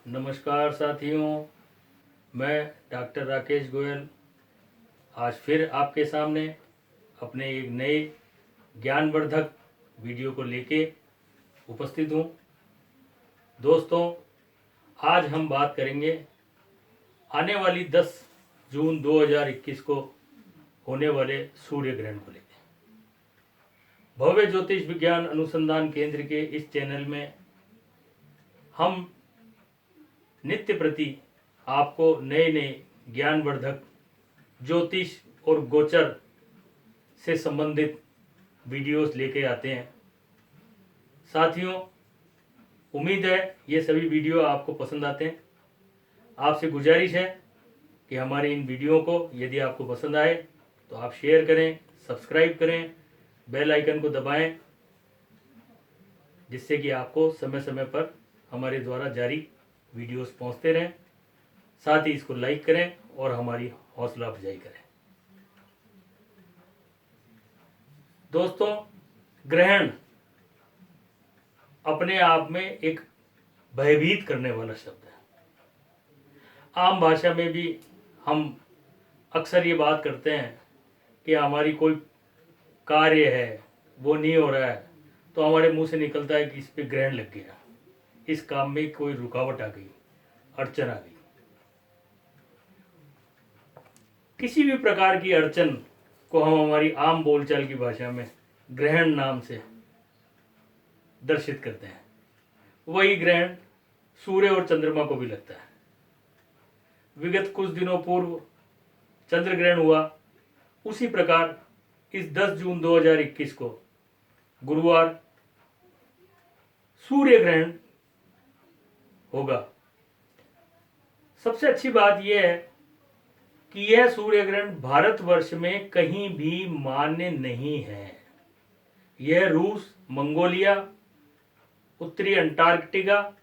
नमस्कार साथियों, मैं डॉक्टर राकेश गोयल आज फिर आपके सामने अपने एक नए ज्ञानवर्धक वीडियो को लेके उपस्थित हूँ। दोस्तों, आज हम बात करेंगे आने वाली 10 जून 2021 को होने वाले सूर्य ग्रहण को लेकर। भव्य ज्योतिष विज्ञान अनुसंधान केंद्र के इस चैनल में हम नित्य प्रति आपको नए नए ज्ञानवर्धक ज्योतिष और गोचर से संबंधित वीडियोस लेके आते हैं। साथियों, उम्मीद है ये सभी वीडियो आपको पसंद आते हैं। आपसे गुजारिश है कि हमारे इन वीडियो को यदि आपको पसंद आए तो आप शेयर करें, सब्सक्राइब करें, बेल आइकन को दबाएं, जिससे कि आपको समय समय पर हमारे द्वारा जारी वीडियोस पहुंचते रहें। साथ ही इसको लाइक करें और हमारी हौसला अफजाई करें। दोस्तों, ग्रहण अपने आप में एक भयभीत करने वाला शब्द है। आम भाषा में भी हम अक्सर ये बात करते हैं कि हमारी कोई कार्य है वो नहीं हो रहा है तो हमारे मुंह से निकलता है कि इस पे ग्रहण लग गया, इस काम में कोई रुकावट आ गई, अड़चन आ गई। किसी भी प्रकार की अड़चन को हम हमारी आम बोलचाल की भाषा में ग्रहण नाम से दर्शित करते हैं। वही ग्रहण सूर्य और चंद्रमा को भी लगता है। विगत कुछ दिनों पूर्व चंद्र ग्रहण हुआ, उसी प्रकार इस 10 जून 2021 को गुरुवार सूर्य ग्रहण होगा। सबसे अच्छी बात यह है कि यह सूर्य ग्रहण भारतवर्ष में कहीं भी मान्य नहीं है। यह रूस, मंगोलिया, उत्तरी अंटार्कटिका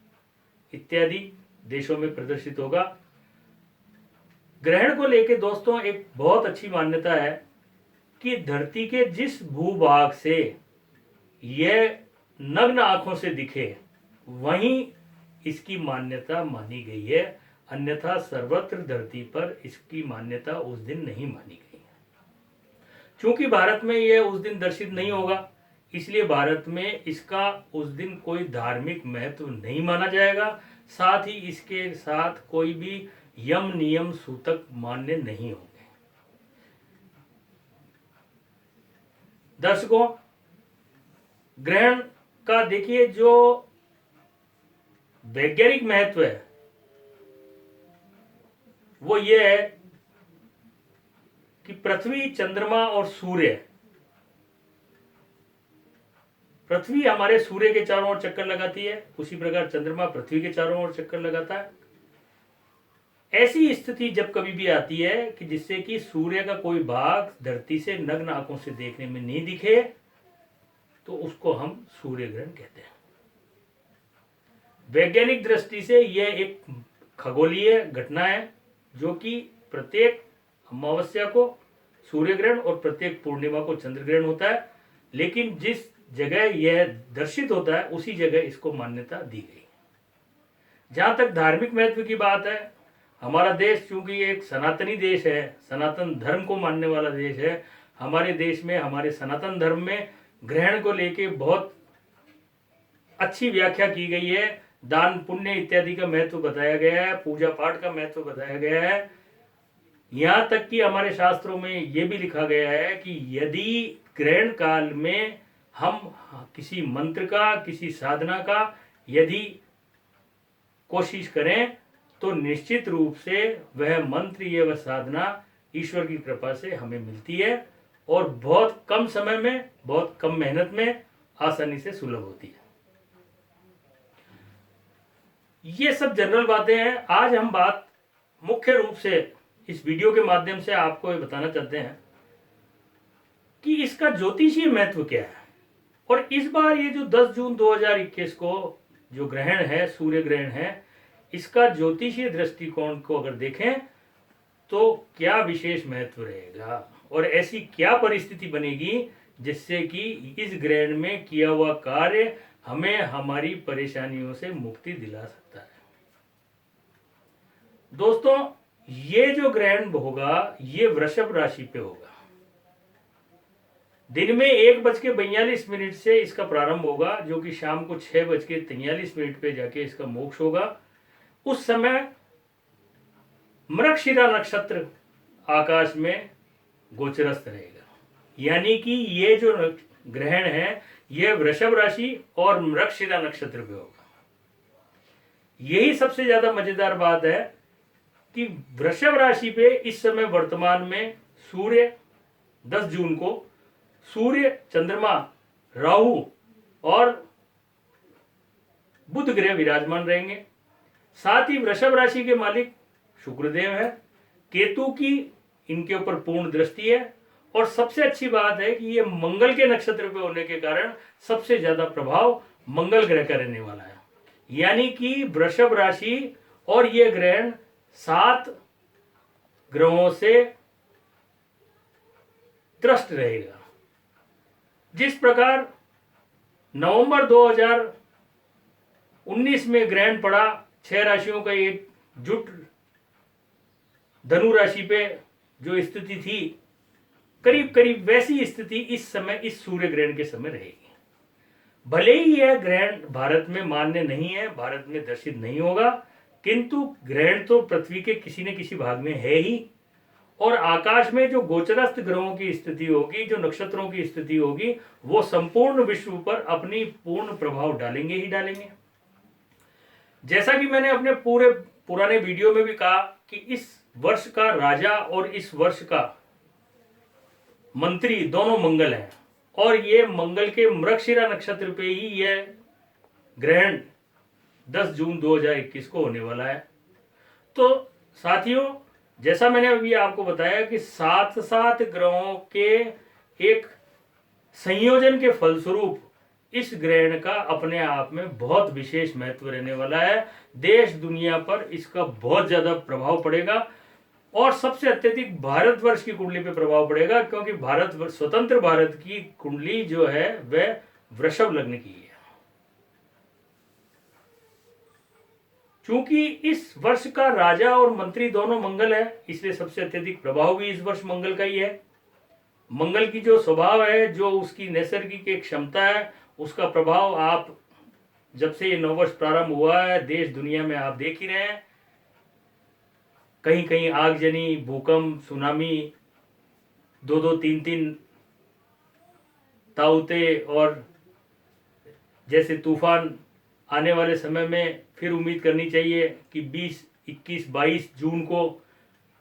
इत्यादि देशों में प्रदर्शित होगा। ग्रहण को लेकर दोस्तों एक बहुत अच्छी मान्यता है कि धरती के जिस भूभाग से यह नग्न आंखों से दिखे वहीं इसकी मान्यता मानी गई है, अन्यथा सर्वत्र धरती पर इसकी मान्यता उस दिन नहीं मानी गई है। चूंकि भारत में यह उस दिन दर्शित नहीं होगा, इसलिए भारत में इसका उस दिन कोई धार्मिक महत्व नहीं माना जाएगा। साथ ही इसके साथ कोई भी यम नियम सूतक मान्य नहीं होंगे। दर्शकों, ग्रहण का देखिए जो वैज्ञानिक महत्व है वो ये है कि पृथ्वी, चंद्रमा और सूर्य, पृथ्वी हमारे सूर्य के चारों ओर चक्कर लगाती है, उसी प्रकार चंद्रमा पृथ्वी के चारों ओर चक्कर लगाता है। ऐसी स्थिति जब कभी भी आती है कि जिससे कि सूर्य का कोई भाग धरती से नग्न आंखों से देखने में नहीं दिखे, तो उसको हम सूर्य ग्रहण कहते हैं। वैज्ञानिक दृष्टि से यह एक खगोलीय घटना है जो कि प्रत्येक अमावस्या को सूर्य ग्रहण और प्रत्येक पूर्णिमा को चंद्र ग्रहण होता है, लेकिन जिस जगह यह दर्शित होता है उसी जगह इसको मान्यता दी गई है। जहां तक धार्मिक महत्व की बात है, हमारा देश चूंकि एक सनातनी देश है, सनातन धर्म को मानने वाला देश है, हमारे देश में, हमारे सनातन धर्म में ग्रहण को लेके बहुत अच्छी व्याख्या की गई है। दान पुण्य इत्यादि का महत्व बताया गया है, पूजा पाठ का महत्व बताया गया है। यहां तक कि हमारे शास्त्रों में यह भी लिखा गया है कि यदि ग्रहण काल में हम किसी मंत्र का, किसी साधना का यदि कोशिश करें तो निश्चित रूप से वह मंत्र या वह साधना ईश्वर की कृपा से हमें मिलती है और बहुत कम समय में, बहुत कम मेहनत में आसानी से सुलभ होती है। ये सब जनरल बातें हैं। आज हम बात मुख्य रूप से इस वीडियो के माध्यम से आपको ये बताना चाहते हैं कि इसका ज्योतिषीय महत्व क्या है। और इस बार ये जो 10 जून 2021 को जो ग्रहण है, सूर्य ग्रहण है, इसका ज्योतिषीय दृष्टिकोण को अगर देखें तो क्या विशेष महत्व रहेगा और ऐसी क्या परिस्थिति बनेगी जिससे कि इस ग्रहण में किया हुआ कार्य हमें हमारी परेशानियों से मुक्ति दिला सकता है। दोस्तों, ये जो ग्रहण होगा ये वृषभ राशि पे होगा। दिन में 1:42 से इसका प्रारंभ होगा, जो कि शाम को 6:43 पे जाके इसका मोक्ष होगा। उस समय मृगशिरा नक्षत्र आकाश में गोचरस्थ रहेगा। यानी कि ये जो ग्रहण है यह वृषभ राशि और मृगशिरा नक्षत्र पे होगा। यही सबसे ज्यादा मजेदार बात है कि वृषभ राशि पे इस समय वर्तमान में सूर्य 10 जून को सूर्य, चंद्रमा, राहु और बुध ग्रह विराजमान रहेंगे। साथ ही वृषभ राशि के मालिक शुक्रदेव है, केतु की इनके ऊपर पूर्ण दृष्टि है, और सबसे अच्छी बात है कि ये मंगल के नक्षत्र पे होने के कारण सबसे ज्यादा प्रभाव मंगल ग्रह का रहने वाला है। यानी कि वृषभ राशि और ये ग्रहण 7 ग्रहों से त्रस्त रहेगा। जिस प्रकार नवंबर 2019 में ग्रहण पड़ा 6 राशियों का एक जुट धनु राशि पे जो स्थिति थी, करीब करीब वैसी स्थिति इस समय इस सूर्य ग्रहण के समय रहेगी। भले ही यह ग्रहण भारत में मान्य नहीं है, भारत में दर्शित नहीं होगा, किंतु ग्रहण तो पृथ्वी के किसी न किसी भाग में है ही, और आकाश में जो गोचरस्थ ग्रहों की स्थिति होगी, जो नक्षत्रों की स्थिति होगी, वो संपूर्ण विश्व पर अपनी पूर्ण प्रभाव डालेंगे ही डालेंगे। जैसा कि मैंने अपने पूरे पुराने वीडियो में भी कहा कि इस वर्ष का राजा और इस वर्ष का मंत्री दोनों मंगल हैं, और ये मंगल के मृगशिरा नक्षत्र पे ही यह ग्रहण 10 जून 2021 को होने वाला है। तो साथियों, जैसा मैंने अभी आपको बताया कि 7 ग्रहों के एक संयोजन के फलस्वरूप इस ग्रहण का अपने आप में बहुत विशेष महत्व रहने वाला है। देश दुनिया पर इसका बहुत ज्यादा प्रभाव पड़ेगा, और सबसे अत्यधिक भारतवर्ष की कुंडली पे प्रभाव पड़ेगा, क्योंकि स्वतंत्र भारत की कुंडली जो है वह वृषभ लग्न की है। चूंकि इस वर्ष का राजा और मंत्री दोनों मंगल है, इसलिए सबसे अत्यधिक प्रभाव भी इस वर्ष मंगल का ही है। मंगल की जो स्वभाव है, जो उसकी नैसर्गिक एक क्षमता है, उसका प्रभाव आप जब से ये नववर्ष प्रारंभ हुआ है देश दुनिया में आप देख ही रहे हैं। कहीं कहीं आगजनी, भूकंप, सुनामी, 2-2, 3-3 ताउते, और जैसे तूफान आने वाले समय में फिर उम्मीद करनी चाहिए कि 20, 21, 22 जून को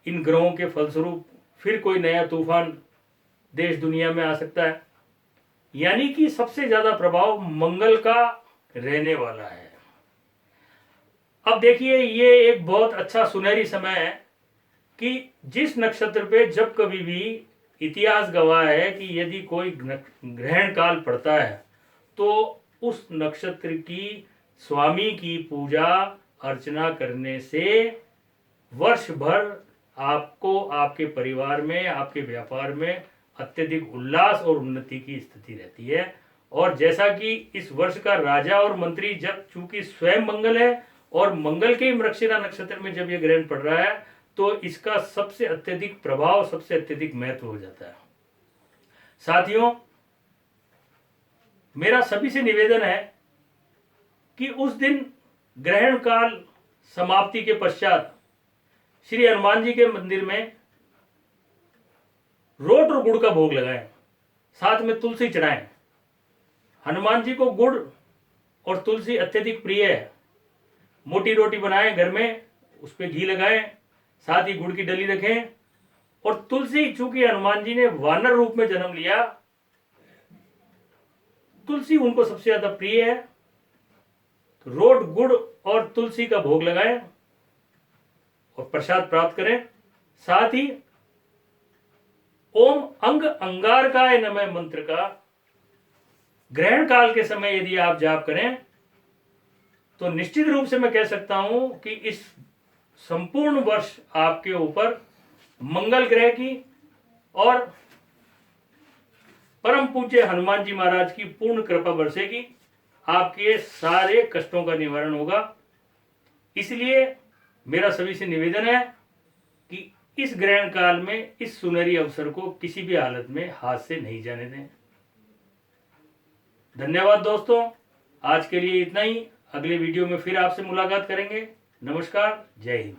इन ग्रहों के फलस्वरूप फिर कोई नया तूफान देश दुनिया में आ सकता है। यानी कि सबसे ज्यादा प्रभाव मंगल का रहने वाला है। अब देखिए, ये एक बहुत अच्छा सुनहरी समय है कि जिस नक्षत्र पे जब कभी भी इतिहास गवाह है कि यदि कोई ग्रहण काल पड़ता है तो उस नक्षत्र की स्वामी की पूजा अर्चना करने से वर्ष भर आपको, आपके परिवार में, आपके व्यापार में अत्यधिक उल्लास और उन्नति की स्थिति रहती है। और जैसा कि इस वर्ष का राजा और मंत्री जब चूंकि स्वयं मंगल है और मंगल के मृगशिरा नक्षत्र में जब यह ग्रहण पड़ रहा है, तो इसका सबसे अत्यधिक प्रभाव, सबसे अत्यधिक महत्व हो जाता है। साथियों, मेरा सभी से निवेदन है कि उस दिन ग्रहण काल समाप्ति के पश्चात श्री हनुमान जी के मंदिर में रोट और गुड़ का भोग लगाएं, साथ में तुलसी चढ़ाएं। हनुमान जी को गुड़ और तुलसी अत्यधिक प्रिय है। मोटी रोटी बनाएं घर में, उस पर घी लगाएं, साथ ही गुड़ की डली रखें। और तुलसी, चूंकि हनुमान जी ने वानर रूप में जन्म लिया, तुलसी उनको सबसे ज्यादा प्रिय है। तो रोट, गुड़ और तुलसी का भोग लगाएं और प्रसाद प्राप्त करें। साथ ही ओम अंग अंगारकाय नमः मंत्र का ग्रहण काल के समय यदि आप जाप करें तो निश्चित रूप से मैं कह सकता हूं कि इस संपूर्ण वर्ष आपके ऊपर मंगल ग्रह की और परम पूज्य हनुमान जी महाराज की पूर्ण कृपा बरसेगी। आपके सारे कष्टों का निवारण होगा। इसलिए मेरा सभी से निवेदन है कि इस ग्रहण काल में इस सुनहरी अवसर को किसी भी हालत में हाथ से नहीं जाने दें। धन्यवाद दोस्तों, आज के लिए इतना ही। अगले वीडियो में फिर आपसे मुलाकात करेंगे। नमस्कार, जय हिंद।